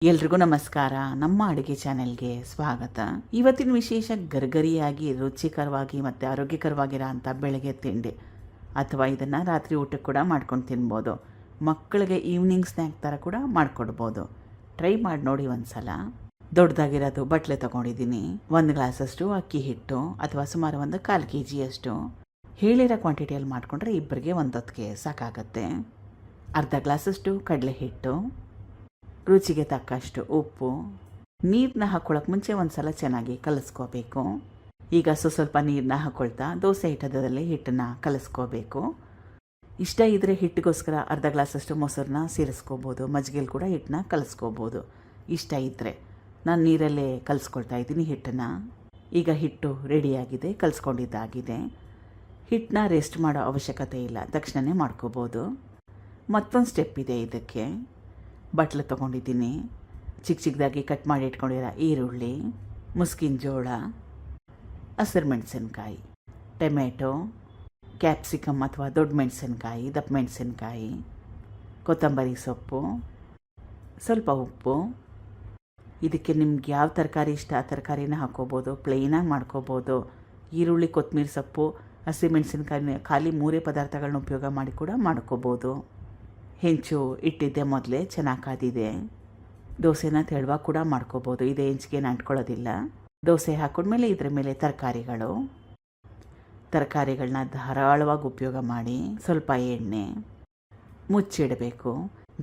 ಎಲ್ರಿಗೂ ನಮಸ್ಕಾರ. ನಮ್ಮ ಅಡುಗೆ ಚಾನೆಲ್ಗೆ ಸ್ವಾಗತ. ಇವತ್ತಿನ ವಿಶೇಷ ಗರಿಗರಿಯಾಗಿ ರುಚಿಕರವಾಗಿ ಮತ್ತು ಆರೋಗ್ಯಕರವಾಗಿರೋ ಅಂಥ ಬೆಳಗ್ಗೆ ತಿಂಡಿ, ಅಥವಾ ಇದನ್ನು ರಾತ್ರಿ ಊಟಕ್ಕೆ ಕೂಡ ಮಾಡ್ಕೊಂಡು ತಿನ್ಬೋದು. ಮಕ್ಕಳಿಗೆ ಈವ್ನಿಂಗ್ ಸ್ನ್ಯಾಕ್ ಥರ ಕೂಡ ಮಾಡಿಕೊಡ್ಬೋದು. ಟ್ರೈ ಮಾಡಿ ನೋಡಿ ಒಂದು ಸಲ. ದೊಡ್ಡದಾಗಿರೋದು ಬಟ್ಲೆ ತೊಗೊಂಡಿದ್ದೀನಿ. 1 ಗ್ಲಾಸಷ್ಟು ಅಕ್ಕಿ ಹಿಟ್ಟು, ಅಥವಾ ಸುಮಾರು ಒಂದು 1/4 kg ಹೇಳಿರೋ ಕ್ವಾಂಟಿಟಿಯಲ್ಲಿ ಮಾಡಿಕೊಂಡ್ರೆ ಇಬ್ಬರಿಗೆ ಒಂದೊತ್ತಿಗೆ ಸಾಕಾಗತ್ತೆ. ಅರ್ಧ ಗ್ಲಾಸಷ್ಟು ಕಡಲೆ ಹಿಟ್ಟು, ರುಚಿಗೆ ತಕ್ಕಷ್ಟು ಉಪ್ಪು, ನೀರನ್ನ ಹಾಕ್ಕೊಳ್ಳೋಕೆ ಮುಂಚೆ ಒಂದು ಸಲ ಚೆನ್ನಾಗಿ ಕಲಿಸ್ಕೋಬೇಕು. ಈಗ ಸ್ವಲ್ಪ ನೀರನ್ನ ಹಾಕ್ಕೊಳ್ತಾ ದೋಸೆ ಹಿಟ್ಟದಲ್ಲಿ ಹಿಟ್ಟನ್ನು ಕಲಿಸ್ಕೋಬೇಕು. ಇಷ್ಟ ಇದ್ದರೆ ಹಿಟ್ಟಿಗೋಸ್ಕರ ಅರ್ಧ ಗ್ಲಾಸಷ್ಟು ಮೊಸರನ್ನ ಸೇರಿಸ್ಕೋಬೋದು. ಮಜ್ಜಿಗೆಲಿ ಕೂಡ ಹಿಟ್ಟನ್ನ ಕಲಿಸ್ಕೋಬೋದು ಇಷ್ಟ ಇದ್ದರೆ. ನಾನು ನೀರಲ್ಲೇ ಕಲಿಸ್ಕೊಳ್ತಾ ಇದ್ದೀನಿ ಹಿಟ್ಟನ್ನು. ಈಗ ಹಿಟ್ಟು ರೆಡಿಯಾಗಿದೆ, ಕಲಿಸ್ಕೊಂಡಿದ್ದಾಗಿದೆ. ಹಿಟ್ಟನ್ನ ರೆಸ್ಟ್ ಮಾಡೋ ಅವಶ್ಯಕತೆ ಇಲ್ಲ, ತಕ್ಷಣವೇ ಮಾಡ್ಕೋಬೋದು. ಮತ್ತೊಂದು ಸ್ಟೆಪ್ ಇದೆ ಇದಕ್ಕೆ. ಬಟ್ಲು ತೊಗೊಂಡಿದ್ದೀನಿ. ಚಿಕ್ಕದಾಗಿ ಕಟ್ ಮಾಡಿ ಇಟ್ಕೊಂಡಿರೋ ಈರುಳ್ಳಿ, ಮುಸ್ಕಿನ ಜೋಳ, ಹಸಿರು ಮೆಣಸಿನ್ಕಾಯಿ, ಟೊಮೆಟೊ, ಕ್ಯಾಪ್ಸಿಕಮ್ ಅಥವಾ ದೊಡ್ಡ ಮೆಣಸಿನ್ಕಾಯಿ, ದಪ್ಪ ಮೆಣಸಿನ್ಕಾಯಿ, ಕೊತ್ತಂಬರಿ ಸೊಪ್ಪು, ಸ್ವಲ್ಪ ಉಪ್ಪು. ಇದಕ್ಕೆ ನಿಮ್ಗೆ ಯಾವ ತರಕಾರಿ ಇಷ್ಟ ಆ ತರಕಾರಿನ ಹಾಕ್ಕೋಬೋದು, ಪ್ಲೇನಾಗಿ ಮಾಡ್ಕೋಬೋದು. ಈರುಳ್ಳಿ, ಕೊತ್ತಂಬರಿ ಸೊಪ್ಪು, ಹಸಿಮೆಣಸಿನ್ಕಾಯಿ ಖಾಲಿ 3 ಪದಾರ್ಥಗಳನ್ನ ಉಪಯೋಗ ಮಾಡಿ ಕೂಡ ಮಾಡ್ಕೋಬೋದು. ಹೆಂಚು ಇಟ್ಟಿದ್ದೆ ಮೊದಲೇ, ಚೆನ್ನಾಗಿ ಕಾದಿದೆ. ದೋಸೆನ ತೆಳುವಾಗಿ ಕೂಡ ಮಾಡ್ಕೋಬೋದು. ಇದು ಹೆಂಚಿಗೇನು ಅಂಟ್ಕೊಳ್ಳೋದಿಲ್ಲ. ದೋಸೆ ಹಾಕೊಂಡ್ಮೇಲೆ ಇದ್ರ ಮೇಲೆ ತರಕಾರಿಗಳನ್ನ ಧಾರಾಳವಾಗಿ ಉಪಯೋಗ ಮಾಡಿ, ಸ್ವಲ್ಪ ಎಣ್ಣೆ ಮುಚ್ಚಿಡಬೇಕು.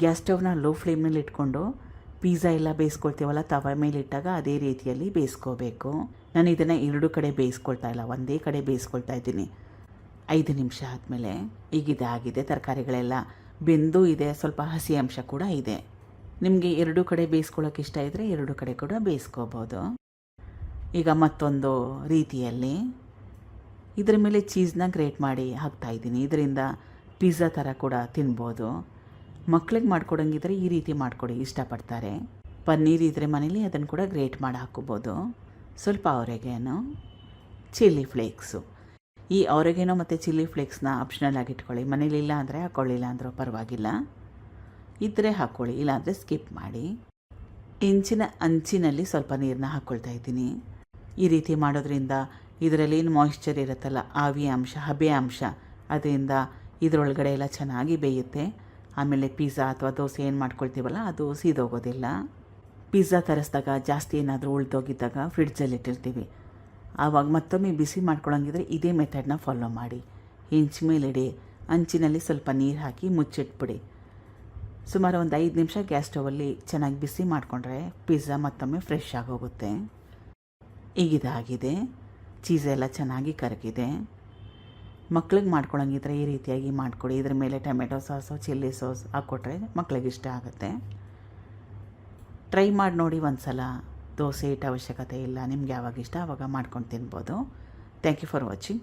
ಗ್ಯಾಸ್ ಸ್ಟವ್ನ ಲೋ ಫ್ಲೇಮ್ನಲ್ಲಿ ಇಟ್ಕೊಂಡು ಪಿಜ್ಜಾ ಎಲ್ಲ ಬೇಯಿಸ್ಕೊಳ್ತೀವಲ್ಲ, ತವ ಮೇಲೆ ಇಟ್ಟಾಗ ಅದೇ ರೀತಿಯಲ್ಲಿ ಬೇಯಿಸ್ಕೋಬೇಕು. ನಾನು ಇದನ್ನು 2 ಕಡೆ ಬೇಯಿಸ್ಕೊಳ್ತಾ ಇಲ್ಲ, ಒಂದೇ ಕಡೆ ಬೇಯಿಸ್ಕೊಳ್ತಾ ಇದ್ದೀನಿ. 5 ನಿಮಿಷ ಆದಮೇಲೆ ಈಗ ಇದಾಗಿದೆ. ತರಕಾರಿಗಳೆಲ್ಲ ಬೆಂದು ಇದೆ, ಸ್ವಲ್ಪ ಹಸಿ ಅಂಶ ಕೂಡ ಇದೆ. ನಿಮಗೆ 2 ಕಡೆ ಬೇಯಿಸ್ಕೊಳ್ಳೋಕೆ ಇಷ್ಟ ಇದ್ದರೆ 2 ಕಡೆ ಕೂಡ ಬೇಯಿಸ್ಕೋಬೋದು. ಈಗ ಮತ್ತೊಂದು ರೀತಿಯಲ್ಲಿ ಇದರ ಮೇಲೆ ಚೀಸ್ನ ಗ್ರೇಟ್ ಮಾಡಿ ಹಾಕ್ತಾಯಿದ್ದೀನಿ. ಇದರಿಂದ ಪಿಜ್ಜಾ ಥರ ಕೂಡ ತಿನ್ಬೋದು. ಮಕ್ಳಿಗೆ ಮಾಡ್ಕೊಡಂಗಿದ್ರೆ ಈ ರೀತಿ ಮಾಡಿಕೊಡಿ, ಇಷ್ಟಪಡ್ತಾರೆ. ಪನ್ನೀರ್ ಇದ್ದರೆ ಮನೇಲಿ ಅದನ್ನು ಕೂಡ ಗ್ರೇಟ್ ಮಾಡಿ ಹಾಕ್ಕೋಬೋದು. ಸ್ವಲ್ಪ ಆರೆಗಾನೋ, ಚಿಲ್ಲಿ ಫ್ಲೇಕ್ಸು. ಈ ಆರೆಗಾನೋ ಮತ್ತು ಚಿಲ್ಲಿ ಫ್ಲೇಕ್ಸ್ನ ಆಪ್ಷನಲ್ ಆಗಿ ಇಟ್ಕೊಳ್ಳಿ. ಮನೇಲಿಲ್ಲ ಅಂದರೆ ಹಾಕ್ಕೊಳ್ಳಿಲ್ಲ ಅಂದರೂ ಪರವಾಗಿಲ್ಲ, ಇದ್ದರೆ ಹಾಕ್ಕೊಳ್ಳಿ, ಇಲ್ಲಾಂದರೆ ಸ್ಕಿಪ್ ಮಾಡಿ. ಹೆಂಚಿನ ಅಂಚಿನಲ್ಲಿ ಸ್ವಲ್ಪ ನೀರನ್ನ ಹಾಕ್ಕೊಳ್ತಾ ಇದ್ದೀನಿ. ಈ ರೀತಿ ಮಾಡೋದ್ರಿಂದ ಇದರಲ್ಲಿ ಏನು ಮಾಯಿಶ್ಚರ್ ಇರುತ್ತಲ್ಲ, ಆವಿ ಅಂಶ, ಹಬೆ ಅಂಶ, ಅದರಿಂದ ಇದರೊಳಗಡೆ ಎಲ್ಲ ಚೆನ್ನಾಗಿ ಬೇಯುತ್ತೆ. ಆಮೇಲೆ ಪಿಜ್ಜಾ ಅಥವಾ ದೋಸೆ ಏನು ಮಾಡ್ಕೊಳ್ತೀವಲ್ಲ ಅದು ಸೀದೋಗೋದಿಲ್ಲ. ಪಿಜ್ಜಾ ತರಿಸಿದಾಗ ಜಾಸ್ತಿ ಏನಾದರೂ ಉಳಿದೋಗಿದ್ದಾಗ ಫ್ರಿಡ್ಜಲ್ಲಿ ಇಟ್ಟಿರ್ತೀವಿ. ಆವಾಗ ಮತ್ತೊಮ್ಮೆ ಬಿಸಿ ಮಾಡ್ಕೊಳ್ಳೋಂಗಿದ್ರೆ ಇದೇ ಮೆಥಡ್ನ ಫಾಲೋ ಮಾಡಿ. ಹೆಂಚು ಮೇಲಿಡಿ, ಅಂಚಿನಲ್ಲಿ ಸ್ವಲ್ಪ ನೀರು ಹಾಕಿ ಮುಚ್ಚಿಟ್ಬಿಡಿ. ಸುಮಾರು ಒಂದು 5 ನಿಮಿಷ ಗ್ಯಾಸ್ ಸ್ಟವಲ್ಲಿ ಚೆನ್ನಾಗಿ ಬಿಸಿ ಮಾಡಿಕೊಂಡ್ರೆ ಪಿಜ್ಜಾ ಮತ್ತೊಮ್ಮೆ ಫ್ರೆಶ್ ಆಗೋಗುತ್ತೆ. ಈಗಿದಾಗಿದೆ. ಚೀಸೆಲ್ಲ ಚೆನ್ನಾಗಿ ಕರಗಿದೆ. ಮಕ್ಳಿಗೆ ಮಾಡ್ಕೊಳ್ಳೋಂಗಿದ್ರೆ ಈ ರೀತಿಯಾಗಿ ಮಾಡಿಕೊಡಿ. ಇದ್ರ ಮೇಲೆ ಟೊಮೆಟೊ ಸಾಸು, ಚಿಲ್ಲಿ ಸಾಸ್ ಹಾಕ್ಕೊಟ್ರೆ ಮಕ್ಳಿಗೆ ಇಷ್ಟ ಆಗುತ್ತೆ. ಟ್ರೈ ಮಾಡಿ ನೋಡಿ ಒಂದು ಸಲ. ದೋಸೆ ಹಿಟ್ಟು ಅವಶ್ಯಕತೆ ಇಲ್ಲ, ನಿಮ್ಗೆ ಯಾವಾಗ ಇಷ್ಟ ಆವಾಗ ಮಾಡ್ಕೊಂಡು ತಿನ್ಬೋದು. Thank you for watching.